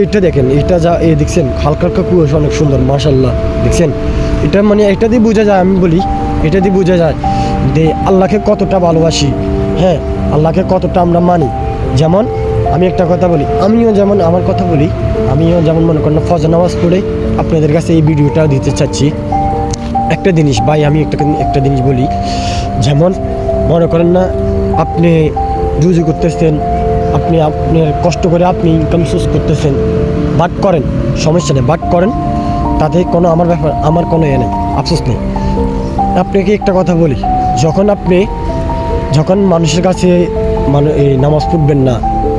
এটা দেখেন, এটা যা দেখছেন হালকা হালকা কুয়াশা, অনেক সুন্দর মাশাল্লাহ। দেখছেন এটা মানে এটা দিয়ে বোঝা যায়, আমি বলি এটা দিয়ে বোঝা যায় যে আল্লাহকে কতটা ভালোবাসি। হ্যাঁ, আল্লাহকে কতটা আমরা মানি। যেমন আমি একটা কথা বলি, আমিও যেমন আমার কথা বলি, আমিও যেমন মনে করেন ফজর নামাজ পড়ে আপনাদের কাছে এই ভিডিওটা দিতে চাচ্ছি। একটা জিনিস ভাই, আমি একটা জিনিস বলি, যেমন মনে করেন না আপনি রুজি করতেছেন, আপনার কষ্ট করে আপনি ইনকাম সোর্স করতেছেন, বাট করেন, সমস্যা নেই, বাট করেন, তাতে কোনো আমার কোনো নেই, আফসোস নেই। আপনাকে একটা কথা বলি, যখন মানুষের কাছে এই নামাজ পড়বেন না,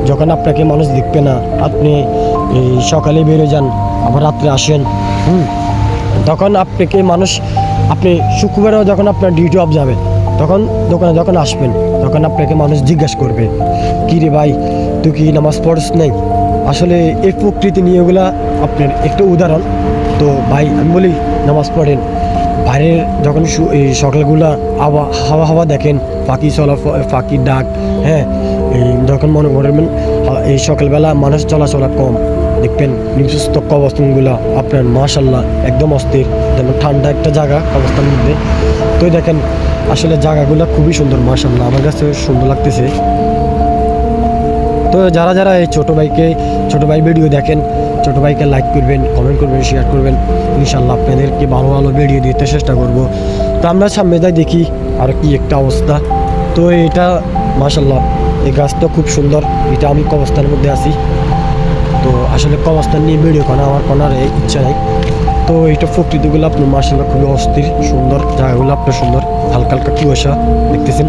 যখন আপনাকে মানুষ দেখবে না, আপনি এই সকালে বেরো যান আবার রাত্রে আসেন, তখন আপনাকে মানুষ, আপনি শুক্রবারেও যখন আপনার ডিউটি অফ যাবে, তখন দোকানে যখন আসবেন, তখন আপনাকে মানুষ জিজ্ঞাসা করবে, কী রে ভাই তুই কি নামাজ পড়স নাই? আসলে এই প্রকৃতি নিয়ে এগুলা আপনার একটা উদাহরণ। তো ভাই আমি বলি নামাজ পড়েন, বাইরের যখন এই সকালগুলা হাওয়া দেখেন, পাখির ডাক, হ্যাঁ, এই যখন মনে করবেন এই সকালবেলা মানুষ চলাচলা কম, দেখবেন নিঃস্ব কবরস্থানগুলো আপনার মাশাল্লাহ একদম অস্থির, যেমন ঠান্ডা একটা জায়গা কবরস্থানের মধ্যে। তো দেখেন আসলে জায়গাগুলো খুবই সুন্দর মাশাল্লাহ, আমার কাছে সুন্দর লাগতেছে। তো যারা এই ছোটো ভাই ভিডিও দেখেন, ছোটো ভাইকে লাইক করবেন, কমেন্ট করবেন, শেয়ার করবেন, ইনশাল্লাহ আপনাদেরকে ভালো ভালো ভিডিও দিতে চেষ্টা করব। তো আমরা সামনে যাই দেখি আর কি একটা অবস্থা। তো এটা মাশাল্লাহ এই গাছটা খুব সুন্দর, এটা আমি কবরস্থানের মধ্যে আছি। তো আসলে কবরস্থান নিয়ে ভিডিও করা আমার কোনো ইচ্ছা নেই। তো এইটা প্রকৃতিগুলো আপনার মাশাল্লাহ খুবই অস্থির সুন্দর, জায়গাগুলো আপনার সুন্দর, হালকা হালকা কুয়াশা দেখতেছেন।